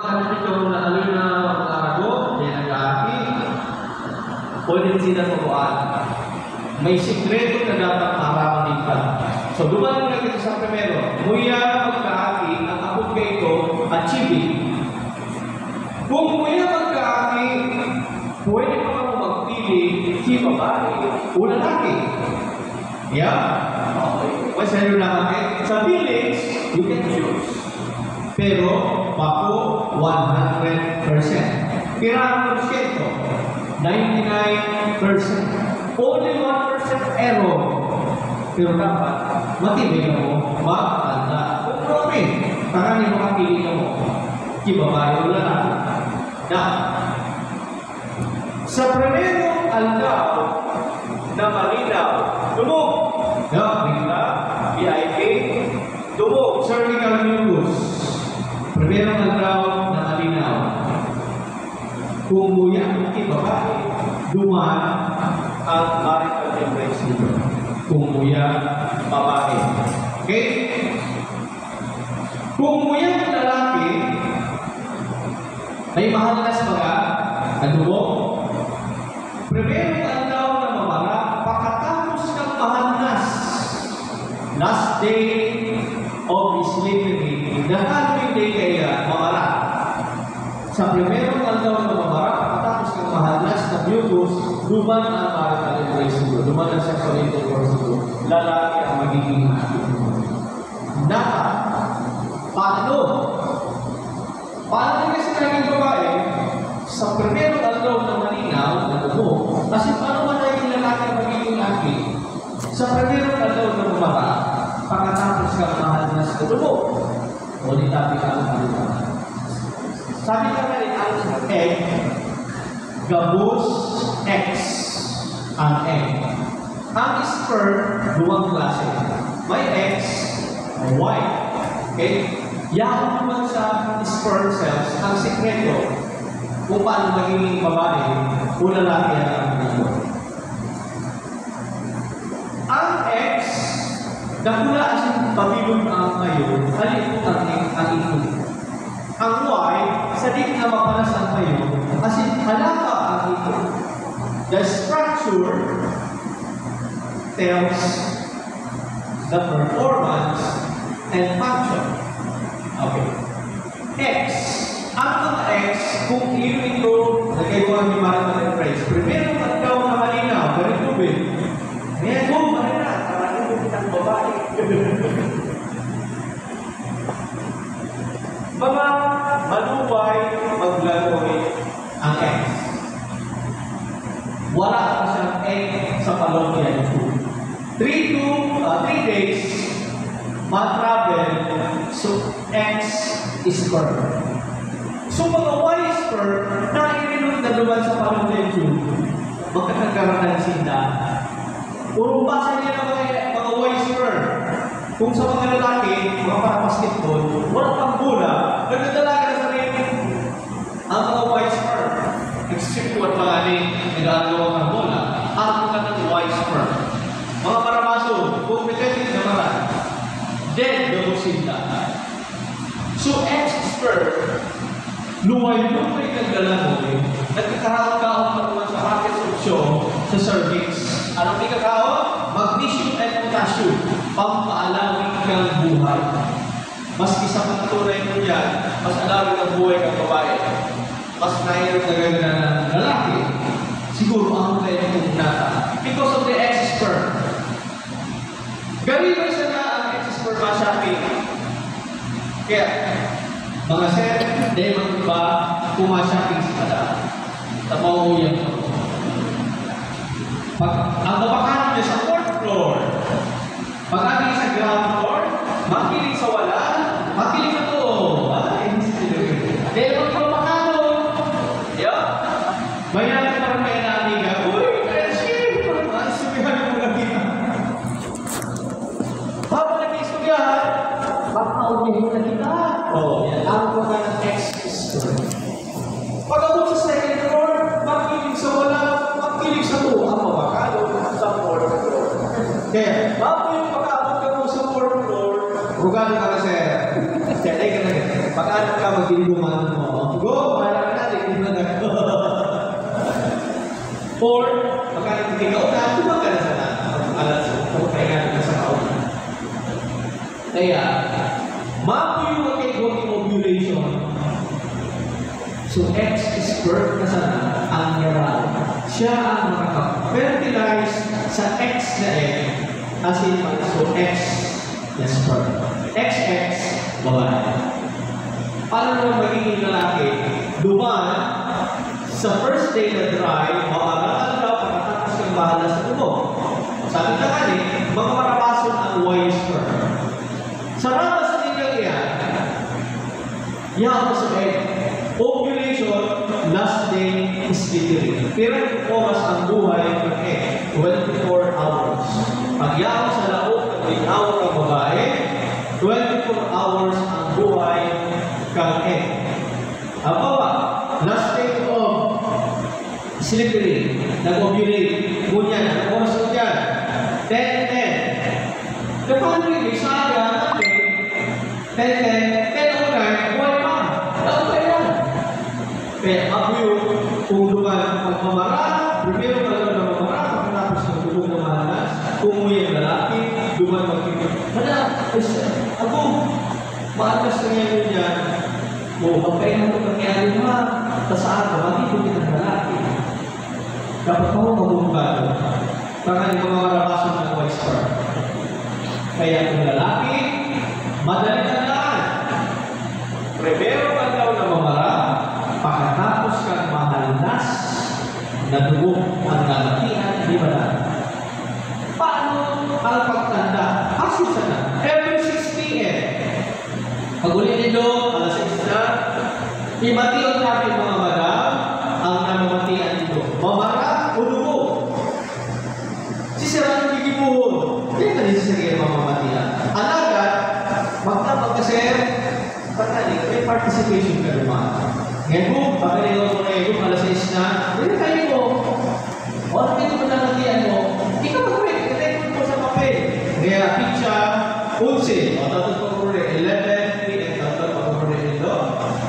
Itong natalo na mag-arago, yan nag-aaki, pwede sila turuan. May sikreto na dapat maramanin ka. So, dumating na kita sa primero, muya magkaaki, ang abot kayo ito, achieving. Kung muya magkaaki, pwede pa ka magpili, si babae, o lalaki. Yeah? Okay. What's that lalaki? Sa village, you can choose. Pero, bako 100%. Pirang porsyento, 99%. Only 1% error. Pero dapat, matibay ka mo, magtanda. Kung promen, karami makapili ka mo, kibabayo o lalaki. Na, sa primerong aldaw na malinaw, dumog. Na, bigla, VIP, dumog, cervical mucus. Primerong aldaw na malinaw. Kung muya ang babae, dumaan ang marital temperature. Kung muya, babae. Okay? Kung muya ang lalaki, may mahalas baga, nadugo. Primerong aldaw na mamara, pagkatapos ng mahalas, last day of slavery, the following day kaya mamara. Sa primerong aldaw na mamara, pagkatapos ng mahalas na mucus, duman ang marital temperature, duman ang sexual intercourse, lalaki ang magiging dapat. Paano? Paano kasi naging babae? Sa primerong aldaw na malinaw, na dugo, kasi paano ba naging lalaki ang magiging laki? Sa primerong aldaw na mamara, pagkatapos ka mahalas na dugo, ulit tabi ka ang palitan. Sabi ka na rin, ang egg, gabus, X, ang egg. Ang sperm, duwang klase. May X, may Y. Okay? Yan naman sa sperm cells, ang sikreto kung paano magiging babae o lalaki ang dito. Ang X, nakula asing pabilog ang ngayon, halimutan ang ikot. Ang Y, sa di na mapalas ang ngayon, kasi halaka ang ikot. The structure tells the performance and function. Okay. X. Ang mga X, kung iyo ito, nagkaibuan ni marital embrace, primero magkaw na malinaw, ganito ba? Ngayon mo, malina, parang ito kitang babae. Mga maluway, maglaloy ang X. Wala pa siyang egg sa palong yan. 3 days, ma-travel, so X is sperm. So mga Y sperm, naiinod na duman sa palong yan yun, magkakagaran ng sinda. Puro basa niya ng mga Y sperm. Kung sa mga lalaki, mga para-basketball, walang pang bola, nagdadalaga na sa rin ang mga Y sperm. Except what mga nag-aagawa ng bola, ang mga ng Y sperm. Mga para-baso, competitive na mga dead na musinda. So, X sperm, luway-luway ng dalamoy, nagkakaroon-kaon pa naman sa rocket option sa cervix. Anong ikakaon? Magnesium and potassium, pampaalawin kang buhay. Maski sa pagtunay mo yan, mas alawin ang buhay kang babae. Mas nahirap na ganda ng lalaki. Siguro ang kaya ng nata. Because of the X sperm. Ganito isa na ang X sperm ma-shopping. Kaya, mga sir, dahil mag-iba, pumashopping sa kada. Tamauyan ko. Ang mapakanan niya sa 4th floor, pag-ating sa ground floor, makiling sa wala, makiling sa to. Dahil mag-mapakano. Yeah. Bayan ka parang may naamiga. Uy, friendship! Parang sumihan mo lang kita. Habang nag-isugyan, makaulihin na kita. Oo, yan. Ang mga ng X-Store. Pag-abot sa 2nd floor, makiling sa wala, makiling sa to. Ang mapakano sa 4th floor. Kaya, bago yung pag-abot ka mo sa 4th floor, rugado ka na sir. Kaya, ay ka na Pag-anak ka, mag-inuman mo. Go, para ka natin, inuman ako. Or, pag-anak ikaw na, tumag ka na sana. Alas mo, kaya nga ka sa kauna. Kaya, mapuyo kay going ovulation. So, X is birth na sana ang yaral. Siya ang makaka-fertilize sa X na egg. As in, so X na sperm. XX, babae. Paano naman magiging lalaki? Duman, sa first day na dry, mamagal daw pagkatapos kang bahala sa tubo. Sabi ka nga mga marapason ang Y sperm. Sa ramas na nilang yan, yaw sa egg. Ovulation, last day is literally. Pero yung oras ang buhay ng egg, 24 hours. Pag yaw sa laot ng hour ng babae, 24 hours ang buhay ng egg. Ang baba, last day of slippery, nag-ovulate, ngunyan, ang oras mo dyan, 10-10. Kapag rin, saga natin, 10-10, 10-09, buhay pa. Taon pa yan. Kaya ako yung pulugan pagmamara, primero ka lang na mamara, pagkatapos ng tulog na mahalas, umuwi ang lalaki, duman magkikip. Ako, maalas na ngayon yan, magpapay na ito nangyari mo, tasaan ka, magkikip ng lalaki. Dapat ako mabumbado, baka yung mga marabasan ng Y sperm. Kaya kung lalaki, madali na lang. Primero ka daw na mamara, pagkatapos kang mahalnas na dugo ang damatian, di ba na? Paano ang pagtanda? Kasi sana, every 6 p.m. Pag uli nito, alas 6 na, imatiyon natin mga madam ang namamatian nito. Mamara o dugo. Sisira ng gigibuhon. Kaya ka nisisira yung mamamatian. Alaga, magtapag kasi, pagkali, may participation ka naman. Ngayon po, pagkaligaw mo na yung alas 6 na, hindi kayo mo. O, hindi mo nanatian mo, ikaw mag-break, i-record mo sa papel. Kaya, pitcha, 11, o tatod pa po rin, 11, 3, tatod pa po rin ito.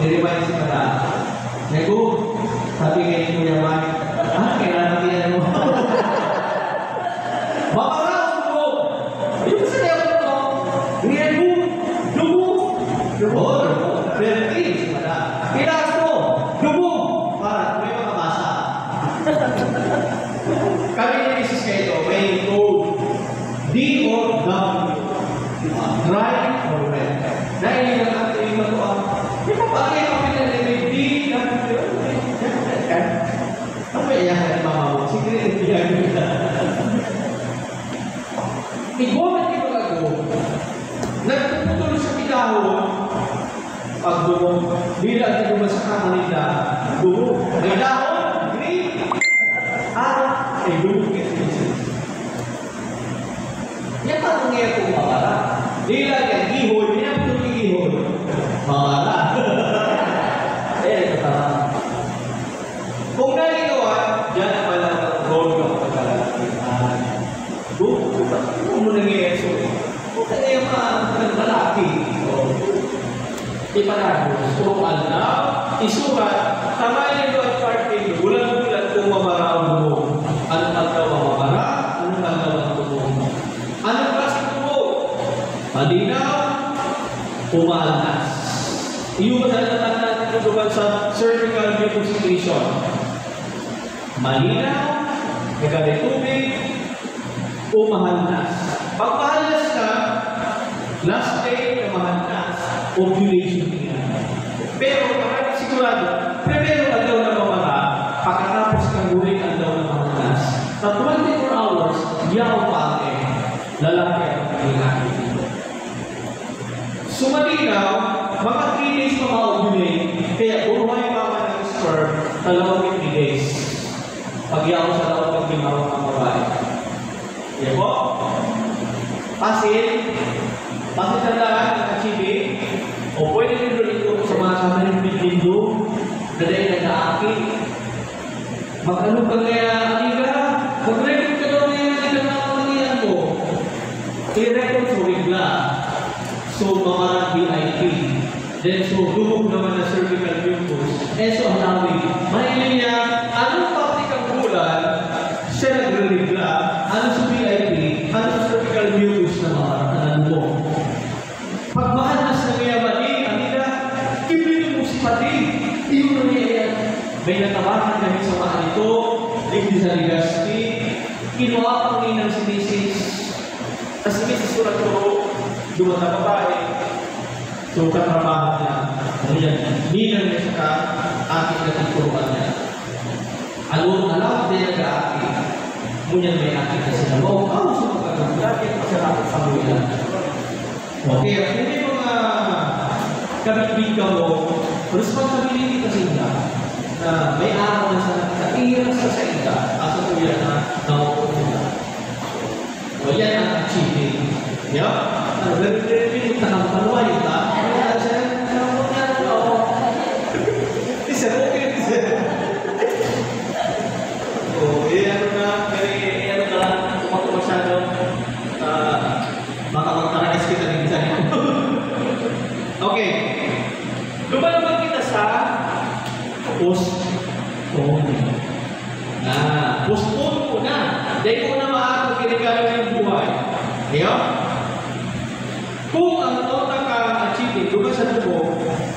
I-remind si Mara. Ngayon po, sabi ngayon po naman, kailangan natian mo. Mapagkakas mo! Yung kasi kaya po ito, ngayon po, dugo. Dugo, 13, si Mara. Kailangan mo, dugo, para may makabasa. Kami ni Mrs. Kaito, may code D or W. Dry or wet. Dahil yung natin yung matuwa, di ba ba kaya kami na may D, W, ano ba iyan ka ni mama mo? Sige rin, iyan mo na. I-comment ko ako, nagpuputol sa pinahon, pag dugo, bilang ito ba sa kama nila, dugo, may dahon, green, ay dugo, yan pa nangyayari kung mamara. Bilang yan, ihoy, pinaputol yung ihoy, mamara. Ito tama. Kung nalinawan, yan ang malang role ng pagkalalakihan. Dugo, kung mo nangyayari so, kung kaya yung mga malaki, ipanagos, kung alam, isurat, tamayin ito at parting, bulan-bulan kung mamara ang dugo. Anong tagdaw ang mamara? Anong tagdaw ang dugo? Anong klaseng dugo? Malinaw, umalas. Iyong madalatan natin ito sa cervical deposition. Malinaw, nagkali tubig, umahalas. Pag mahalas ka, last day na mahalas, ovulation niya. Pero, kapag sigurado, primero ang daw na mamara, pagkatapos kang guling ang daw na mahalas. Sa 24 hours, yaw pa ang egg. Lalaki ang kailangan dito. Sumalinaw, mga 3 days pa ma-ovulate, kaya buhay pa ka ng sperm, 3 days. Pag yaw sa laot ng limawang ang babae. Yan po. Pasil tandaan ng achieving, o pwede nyo rin sa mga sama ng pindindo, na dahil nag-aaki. Mag-ano ka kaya, Aniga? Mag-record ka daw na yan, Aniga na kamalian mo. I-record sa wigla. So, mga VIP. Then, so, lumog naman na cervical mucus. So, ang tawag, mahiling niya, anong topic ang bulan, siya nagre-regla, ano sa PIP, ano sa cervical mucus na makakatanan mo. Pag mahanas na niya mali, ang nila, ibigay mo si pati. Iyon na niya, may natawakan kami sa mga ito, hindi sa ligasti, kinuha pang ninang si Mrs. Tapos si Mrs. Surat ko, dumat na babae. So, katrabaho niya. Ano yan? Ninang niya siya aking natituruan niya. Alam din ang aking. Ngunyan may aking na sila. Wow, so magkakaroon. Dati masarap sa buwan. Okay, at hindi mga kabitbika mo, responsibility kasi niya na may araw na sa nakatira sa saita asa po yan na nakukuha. O yan ang achieving. Yeah? Nag-repeat na ng panuway ka. Kaya siya, nakukuha na ako. Isa, okay, isa. O, yan na, ano na lang, kumako masyado. Baka magtaragas kita ng isa niyo. Okay. Lumalaban kita sa postpone. Postpone mo na. Dahil mo na maaari kinigala ng buhay. Kaya, kung ang